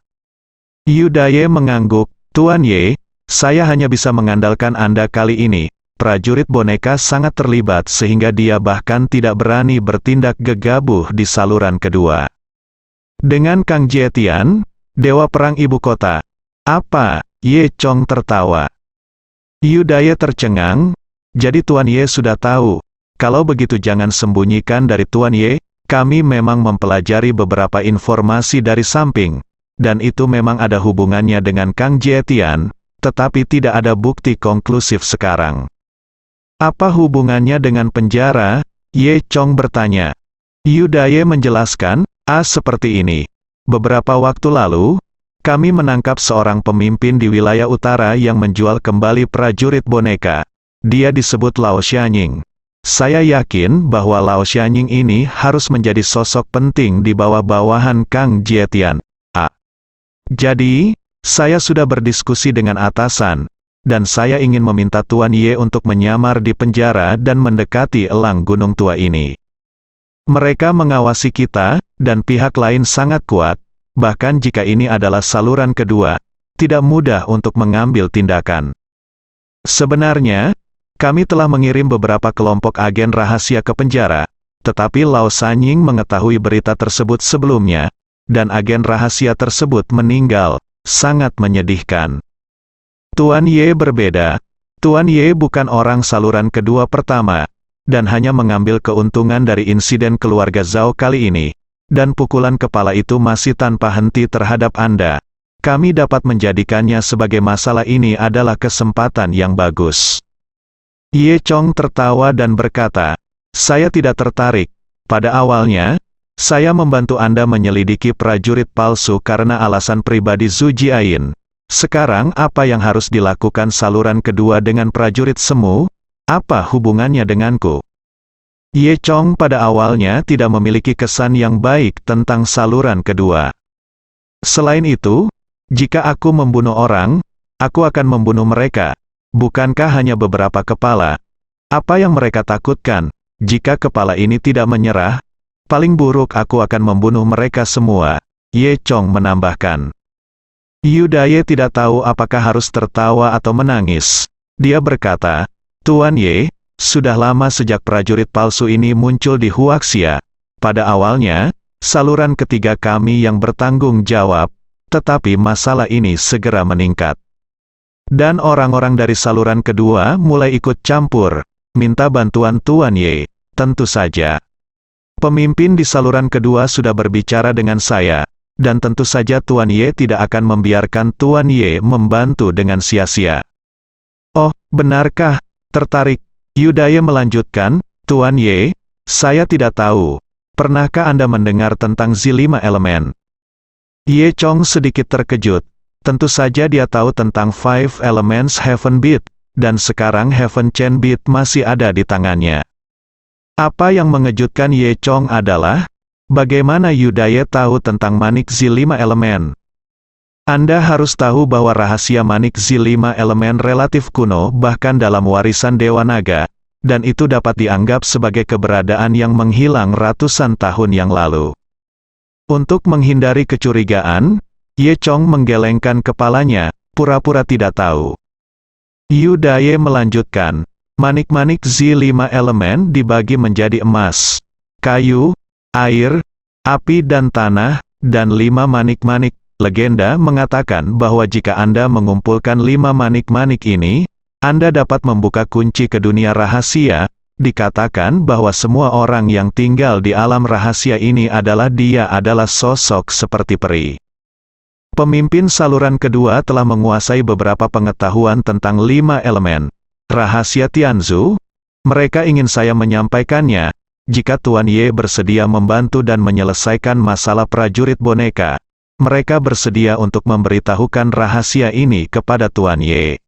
Yu Daye mengangguk, "Tuan Ye, saya hanya bisa mengandalkan Anda kali ini." Prajurit boneka sangat terlibat sehingga dia bahkan tidak berani bertindak gegabah di saluran kedua. "Dengan Kang Jietian, Dewa Perang Ibu Kota." "Apa?" Ye Chong tertawa. Yu Daye tercengang, "Jadi Tuan Ye sudah tahu. Kalau begitu jangan sembunyikan dari Tuan Ye, kami memang mempelajari beberapa informasi dari samping, dan itu memang ada hubungannya dengan Kang Jietian, tetapi tidak ada bukti konklusif sekarang." "Apa hubungannya dengan penjara?" Ye Chong bertanya. Yu Daye menjelaskan, seperti ini. Beberapa waktu lalu, kami menangkap seorang pemimpin di wilayah utara yang menjual kembali prajurit boneka. Dia disebut Lao Xianying. Saya yakin bahwa Lao Xianying ini harus menjadi sosok penting di bawah bawahan Kang Jietian. Jadi, saya sudah berdiskusi dengan atasan, dan saya ingin meminta Tuan Ye untuk menyamar di penjara dan mendekati elang gunung tua ini. Mereka mengawasi kita, dan pihak lain sangat kuat. Bahkan jika ini adalah saluran kedua, tidak mudah untuk mengambil tindakan. Sebenarnya, kami telah mengirim beberapa kelompok agen rahasia ke penjara, tetapi Lao Sanying mengetahui berita tersebut sebelumnya, dan agen rahasia tersebut meninggal. Sangat menyedihkan. Tuan Ye berbeda. Tuan Ye bukan orang saluran kedua pertama, dan hanya mengambil keuntungan dari insiden keluarga Zhao kali ini. Dan pukulan kepala itu masih tanpa henti terhadap Anda. Kami dapat menjadikannya sebagai masalah ini adalah kesempatan yang bagus. Ye Chong tertawa dan berkata, "Saya tidak tertarik. Pada awalnya, saya membantu Anda menyelidiki prajurit palsu karena alasan pribadi Zhu Jiayin. Sekarang apa yang harus dilakukan saluran kedua dengan prajurit semu? Apa hubungannya denganku?" Ye Chong pada awalnya tidak memiliki kesan yang baik tentang saluran kedua. Selain itu, jika aku membunuh orang, aku akan membunuh mereka. Bukankah hanya beberapa kepala? Apa yang mereka takutkan? Jika kepala ini tidak menyerah, paling buruk aku akan membunuh mereka semua. Ye Chong menambahkan. Yu Daye tidak tahu apakah harus tertawa atau menangis. Dia berkata, "Tuan Ye, sudah lama sejak prajurit palsu ini muncul di Huaxia. Pada awalnya, saluran ketiga kami yang bertanggung jawab, tetapi masalah ini segera meningkat. Dan orang-orang dari saluran kedua mulai ikut campur, minta bantuan Tuan Ye, tentu saja. Pemimpin di saluran kedua sudah berbicara dengan saya, dan tentu saja Tuan Ye tidak akan membiarkan Tuan Ye membantu dengan sia-sia. Oh, benarkah? Tertarik. Yudaye melanjutkan, Tuan Ye, saya tidak tahu. Pernahkah Anda mendengar tentang Z5 elemen? Ye Chong sedikit terkejut. Tentu saja dia tahu tentang Five Elements Heaven Beat, dan sekarang Heaven Chain Beat masih ada di tangannya. Apa yang mengejutkan Ye Chong adalah, bagaimana Yudaye tahu tentang manik Z5 elemen? Anda harus tahu bahwa rahasia manik Z5 elemen relatif kuno bahkan dalam warisan Dewa Naga, dan itu dapat dianggap sebagai keberadaan yang menghilang ratusan tahun yang lalu. Untuk menghindari kecurigaan, Ye Chong menggelengkan kepalanya, pura-pura tidak tahu. Yudaye melanjutkan, manik-manik Z5 elemen dibagi menjadi emas, kayu, air, api dan tanah, dan 5 manik-manik. Legenda mengatakan bahwa jika Anda mengumpulkan 5 manik-manik ini, Anda dapat membuka kunci ke dunia rahasia. Dikatakan bahwa semua orang yang tinggal di alam rahasia ini adalah sosok seperti peri. Pemimpin saluran kedua telah menguasai beberapa pengetahuan tentang 5 elemen. Rahasia Tianzu, mereka ingin saya menyampaikannya, jika Tuan Ye bersedia membantu dan menyelesaikan masalah prajurit boneka. Mereka bersedia untuk memberitahukan rahasia ini kepada Tuan Ye.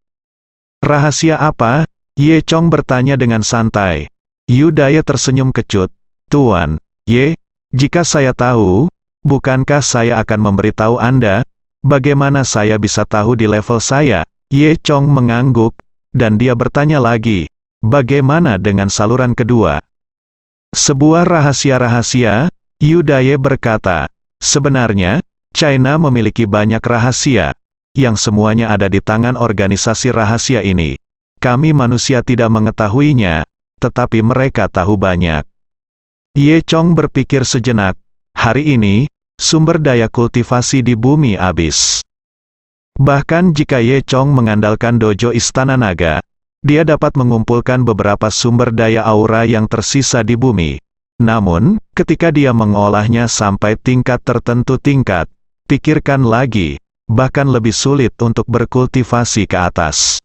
Rahasia apa? Ye Chong bertanya dengan santai. Yudaye tersenyum kecut. Tuan Ye, jika saya tahu, bukankah saya akan memberitahu Anda? Bagaimana saya bisa tahu di level saya? Ye Chong mengangguk, dan dia bertanya lagi. Bagaimana dengan saluran kedua? Sebuah rahasia-rahasia, Yudaye berkata. Sebenarnya, China memiliki banyak rahasia, yang semuanya ada di tangan organisasi rahasia ini. Kami manusia tidak mengetahuinya, tetapi mereka tahu banyak. Ye Chong berpikir sejenak, hari ini, sumber daya kultivasi di bumi habis. Bahkan jika Ye Chong mengandalkan dojo Istana Naga, dia dapat mengumpulkan beberapa sumber daya aura yang tersisa di bumi. Namun, ketika dia mengolahnya sampai tingkat tertentu pikirkan lagi, bahkan lebih sulit untuk berkultivasi ke atas.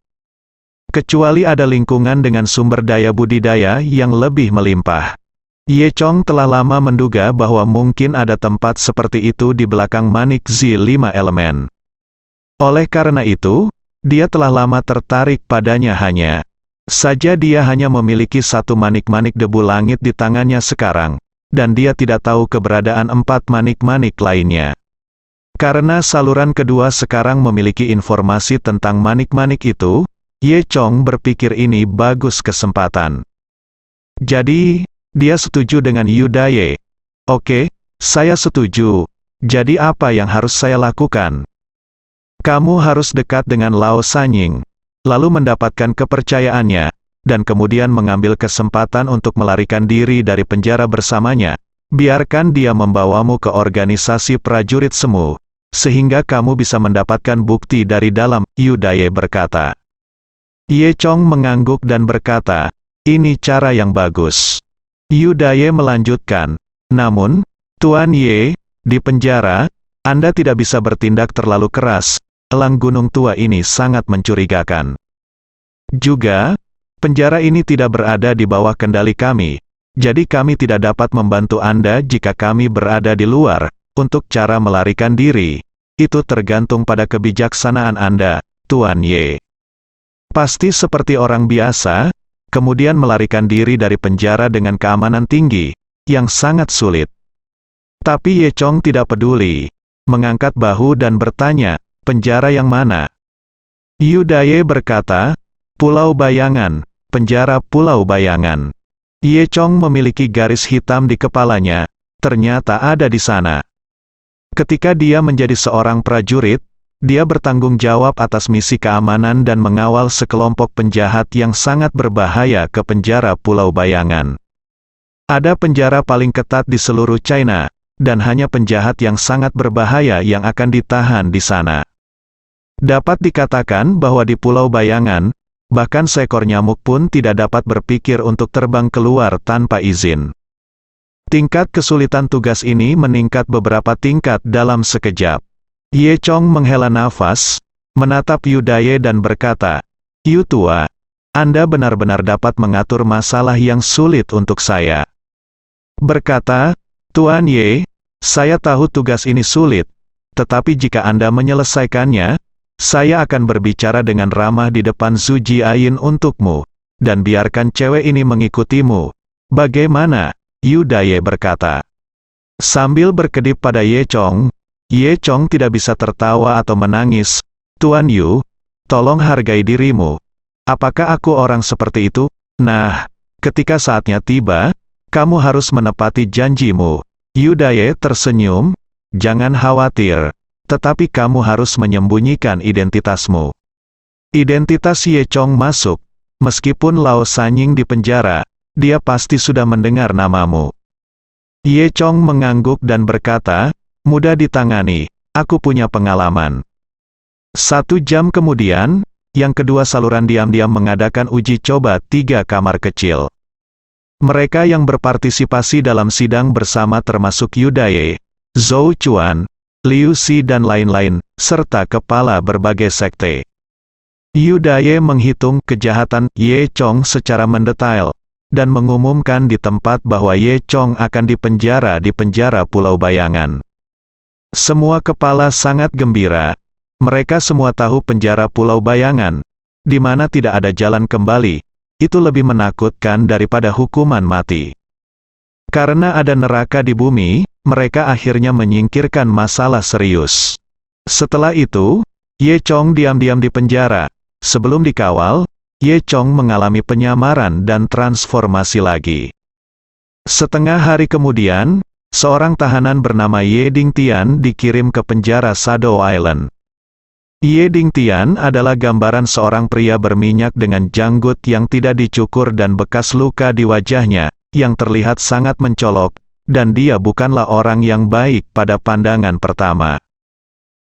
Kecuali ada lingkungan dengan sumber daya budidaya yang lebih melimpah. Ye Chong telah lama menduga bahwa mungkin ada tempat seperti itu di belakang manik Z5 elemen. Oleh karena itu, dia telah lama tertarik padanya hanya saja dia hanya memiliki 1 manik-manik debu langit di tangannya sekarang, dan dia tidak tahu keberadaan 4 manik-manik lainnya. Karena saluran kedua sekarang memiliki informasi tentang manik-manik itu, Ye Chong berpikir ini bagus kesempatan. Jadi, dia setuju dengan Yudaye. Oke, saya setuju. Jadi apa yang harus saya lakukan? Kamu harus dekat dengan Lao Sanying, lalu mendapatkan kepercayaannya, dan kemudian mengambil kesempatan untuk melarikan diri dari penjara bersamanya. Biarkan dia membawamu ke organisasi prajurit semu, sehingga kamu bisa mendapatkan bukti dari dalam, Yudaye berkata. Ye Chong mengangguk dan berkata, ini cara yang bagus. Yudaye melanjutkan, namun, Tuan Ye, di penjara, Anda tidak bisa bertindak terlalu keras, elang gunung tua ini sangat mencurigakan. Juga, penjara ini tidak berada di bawah kendali kami, jadi kami tidak dapat membantu Anda jika kami berada di luar. Untuk cara melarikan diri, itu tergantung pada kebijaksanaan Anda, Tuan Ye. Pasti seperti orang biasa, kemudian melarikan diri dari penjara dengan keamanan tinggi, yang sangat sulit. Tapi Ye Chong tidak peduli, mengangkat bahu dan bertanya, penjara yang mana? Yudaye berkata, Pulau Bayangan, penjara Pulau Bayangan. Ye Chong memiliki garis hitam di kepalanya, ternyata ada di sana. Ketika dia menjadi seorang prajurit, dia bertanggung jawab atas misi keamanan dan mengawal sekelompok penjahat yang sangat berbahaya ke penjara Pulau Bayangan. Ada penjara paling ketat di seluruh China, dan hanya penjahat yang sangat berbahaya yang akan ditahan di sana. Dapat dikatakan bahwa di Pulau Bayangan, bahkan seekor nyamuk pun tidak dapat berpikir untuk terbang keluar tanpa izin. Tingkat kesulitan tugas ini meningkat beberapa tingkat dalam sekejap. Ye Chong menghela nafas, menatap Yu Daye dan berkata, "Yu Tua, Anda benar-benar dapat mengatur masalah yang sulit untuk saya." Berkata, "Tuan Ye, saya tahu tugas ini sulit, tetapi jika Anda menyelesaikannya, saya akan berbicara dengan ramah di depan Zhu Jiayin untukmu, dan biarkan cewek ini mengikutimu. Bagaimana?" Yu Daye berkata. Sambil berkedip pada Ye Chong tidak bisa tertawa atau menangis. "Tuan Yu, tolong hargai dirimu. Apakah aku orang seperti itu? Nah, ketika saatnya tiba, kamu harus menepati janjimu." Yu Daye tersenyum, "Jangan khawatir. Tetapi kamu harus menyembunyikan identitasmu." Identitas Ye Chong masuk. Meskipun Lao Sanying di penjara, dia pasti sudah mendengar namamu. Ye Chong mengangguk dan berkata, "Mudah ditangani, aku punya pengalaman." 1 jam kemudian, yang kedua saluran diam-diam mengadakan uji coba 3 kamar kecil. Mereka yang berpartisipasi dalam sidang bersama termasuk Yu Daye, Zhou Chuan, Liu Xi dan lain-lain, serta kepala berbagai sekte. Yu Daye menghitung kejahatan Ye Chong secara mendetail, dan mengumumkan di tempat bahwa Ye Chong akan dipenjara di penjara Pulau Bayangan. Semua kepala sangat gembira. Mereka semua tahu penjara Pulau Bayangan, di mana tidak ada jalan kembali, itu lebih menakutkan daripada hukuman mati. Karena ada neraka di bumi, mereka akhirnya menyingkirkan masalah serius. Setelah itu, Ye Chong diam-diam di penjara. Sebelum dikawal, Ye Chong mengalami penyamaran dan transformasi lagi. Setengah hari kemudian, seorang tahanan bernama Ye Dingtian dikirim ke penjara Shadow Island. Ye Dingtian adalah gambaran seorang pria berminyak dengan janggut yang tidak dicukur dan bekas luka di wajahnya, yang terlihat sangat mencolok, dan dia bukanlah orang yang baik pada pandangan pertama.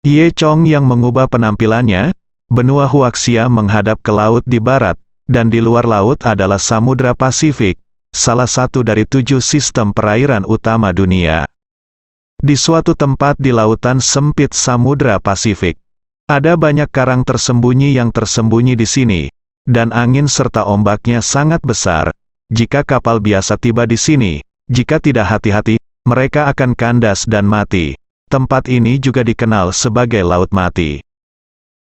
Ye Chong yang mengubah penampilannya, benua Huaxia menghadap ke laut di barat, dan di luar laut adalah Samudra Pasifik, salah satu dari 7 sistem perairan utama dunia. Di suatu tempat di lautan sempit Samudra Pasifik, ada banyak karang tersembunyi yang tersembunyi di sini, dan angin serta ombaknya sangat besar. Jika kapal biasa tiba di sini, jika tidak hati-hati, mereka akan kandas dan mati. Tempat ini juga dikenal sebagai Laut Mati.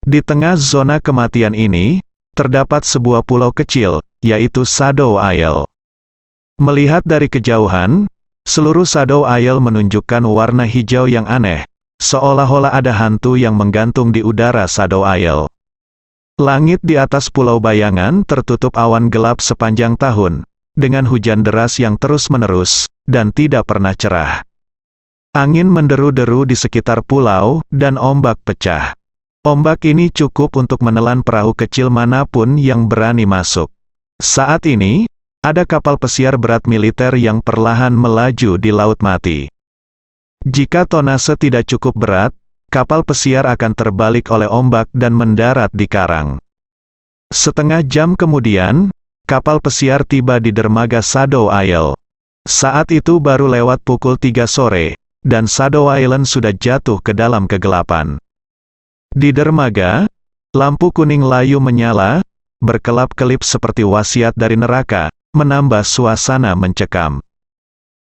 Di tengah zona kematian ini, terdapat sebuah pulau kecil, yaitu Shadow Isle. Melihat dari kejauhan, seluruh Shadow Isle menunjukkan warna hijau yang aneh, seolah-olah ada hantu yang menggantung di udara Shadow Isle. Langit di atas Pulau Bayangan tertutup awan gelap sepanjang tahun, dengan hujan deras yang terus-menerus, dan tidak pernah cerah. Angin menderu-deru di sekitar pulau, dan ombak pecah. Ombak ini cukup untuk menelan perahu kecil manapun yang berani masuk. Saat ini, ada kapal pesiar berat militer yang perlahan melaju di Laut Mati. Jika tonase tidak cukup berat, kapal pesiar akan terbalik oleh ombak dan mendarat di karang. Setengah jam kemudian, kapal pesiar tiba di dermaga Shadow Isle. Saat itu baru lewat pukul 3 sore, dan Shadow Island sudah jatuh ke dalam kegelapan. Di dermaga, lampu kuning layu menyala, berkelap-kelip seperti wasiat dari neraka, menambah suasana mencekam.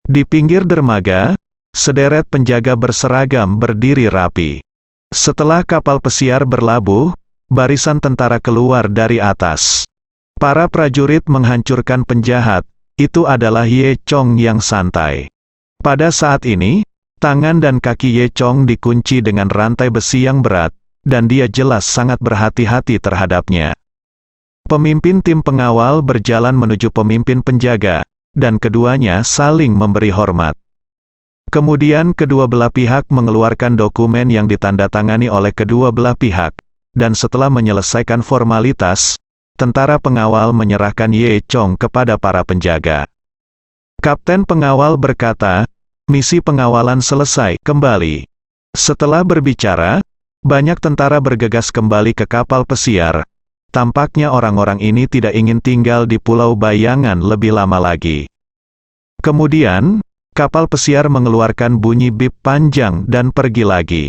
Di pinggir dermaga, sederet penjaga berseragam berdiri rapi. Setelah kapal pesiar berlabuh, barisan tentara keluar dari atas. Para prajurit menghancurkan penjahat, itu adalah Ye Chong yang santai. Pada saat ini, tangan dan kaki Ye Chong dikunci dengan rantai besi yang berat, dan dia jelas sangat berhati-hati terhadapnya. Pemimpin tim pengawal berjalan menuju pemimpin penjaga, dan keduanya saling memberi hormat. Kemudian kedua belah pihak mengeluarkan dokumen yang ditandatangani oleh kedua belah pihak, dan setelah menyelesaikan formalitas, tentara pengawal menyerahkan Ye Chong kepada para penjaga. Kapten pengawal berkata, misi pengawalan selesai kembali. Setelah berbicara, banyak tentara bergegas kembali ke kapal pesiar. Tampaknya orang-orang ini tidak ingin tinggal di Pulau Bayangan lebih lama lagi. Kemudian, kapal pesiar mengeluarkan bunyi bip panjang dan pergi lagi.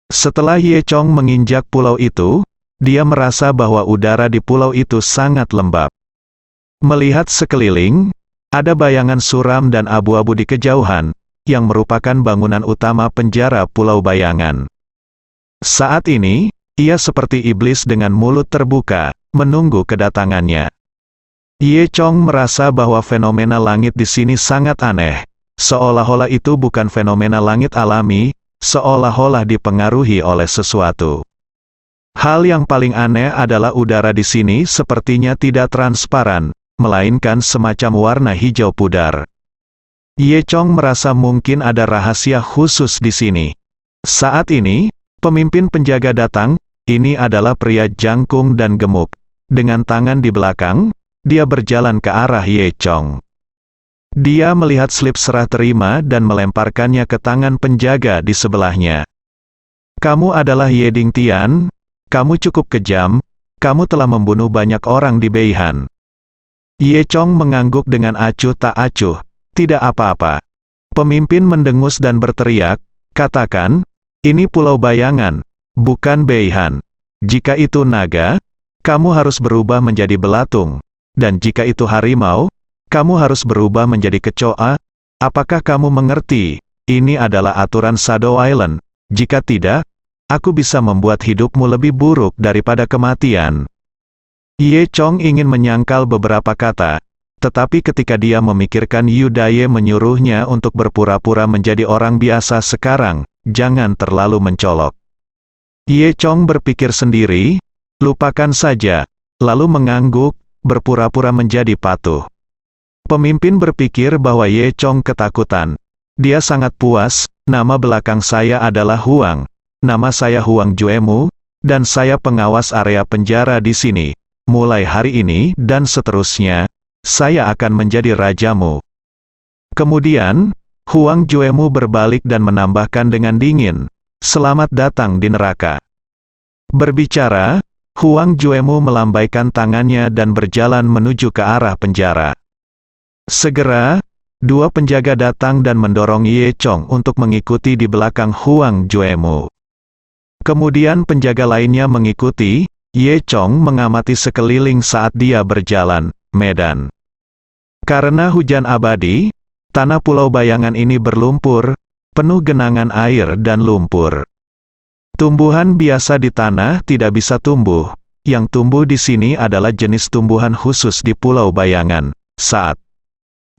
Setelah Ye Chong menginjak pulau itu, dia merasa bahwa udara di pulau itu sangat lembab. Melihat sekeliling, ada bayangan suram dan abu-abu di kejauhan, yang merupakan bangunan utama penjara Pulau Bayangan. Saat ini, ia seperti iblis dengan mulut terbuka, menunggu kedatangannya. Ye Chong merasa bahwa fenomena langit di sini sangat aneh. Seolah-olah itu bukan fenomena langit alami, seolah-olah dipengaruhi oleh sesuatu. Hal yang paling aneh adalah udara di sini sepertinya tidak transparan, melainkan semacam warna hijau pudar. Ye Chong merasa mungkin ada rahasia khusus di sini. Saat ini, pemimpin penjaga datang. Ini adalah pria jangkung dan gemuk. Dengan tangan di belakang, dia berjalan ke arah Ye Chong. Dia melihat slip serah terima dan melemparkannya ke tangan penjaga di sebelahnya. "Kamu adalah Ye Ding Tian, kamu cukup kejam, kamu telah membunuh banyak orang di Beihan." Ye Chong mengangguk dengan acuh tak acuh, "Tidak apa-apa." Pemimpin mendengus dan berteriak, "Katakan, ini Pulau Bayangan, bukan Beihan. Jika itu naga, kamu harus berubah menjadi belatung, dan jika itu harimau, kamu harus berubah menjadi kecoa. Apakah kamu mengerti? Ini adalah aturan Shadow Island. Jika tidak, aku bisa membuat hidupmu lebih buruk daripada kematian." Ye Chong ingin menyangkal beberapa kata, tetapi ketika dia memikirkan Yu Daye menyuruhnya untuk berpura-pura menjadi orang biasa sekarang, jangan terlalu mencolok. Ye Chong berpikir sendiri, lupakan saja, lalu mengangguk, berpura-pura menjadi patuh. Pemimpin berpikir bahwa Ye Chong ketakutan. Dia sangat puas. "Nama belakang saya adalah Huang. Nama saya Huang Juemu, dan saya pengawas area penjara di sini. Mulai hari ini dan seterusnya, saya akan menjadi rajamu." Kemudian, Huang Juemu berbalik dan menambahkan dengan dingin, "Selamat datang di neraka." Berbicara, Huang Juemu melambaikan tangannya dan berjalan menuju ke arah penjara. Segera, dua penjaga datang dan mendorong Ye Chong untuk mengikuti di belakang Huang Juemu. Kemudian penjaga lainnya mengikuti. Ye Chong mengamati sekeliling saat dia berjalan. Medan. Karena hujan abadi, tanah Pulau Bayangan ini berlumpur, penuh genangan air dan lumpur. Tumbuhan biasa di tanah tidak bisa tumbuh. Yang tumbuh di sini adalah jenis tumbuhan khusus di Pulau Bayangan. Saat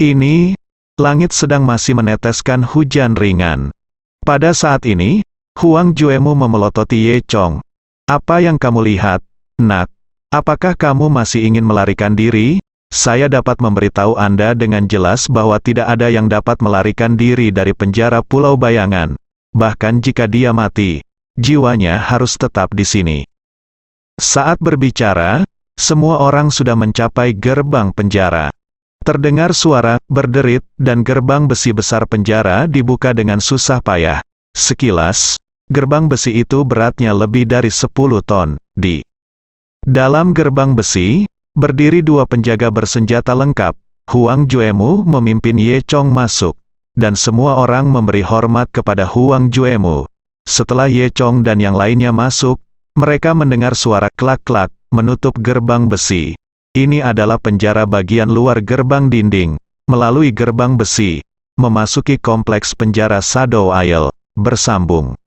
ini, langit sedang masih meneteskan hujan ringan. Pada saat ini, Huang Juemu memelototi Ye Chong. "Apa yang kamu lihat, nak? Apakah kamu masih ingin melarikan diri? Saya dapat memberitahu Anda dengan jelas bahwa tidak ada yang dapat melarikan diri dari penjara Pulau Bayangan. Bahkan jika dia mati, jiwanya harus tetap di sini." Saat berbicara, semua orang sudah mencapai gerbang penjara. Terdengar suara berderit, dan gerbang besi besar penjara dibuka dengan susah payah. Sekilas, gerbang besi itu beratnya lebih dari 10 ton. Di dalam gerbang besi, berdiri dua penjaga bersenjata lengkap. Huang Juemu memimpin Ye Chong masuk, dan semua orang memberi hormat kepada Huang Juemu. Setelah Ye Chong dan yang lainnya masuk, mereka mendengar suara klak-klak, menutup gerbang besi. Ini adalah penjara bagian luar gerbang dinding. Melalui gerbang besi, memasuki kompleks penjara Shadow Isle, bersambung.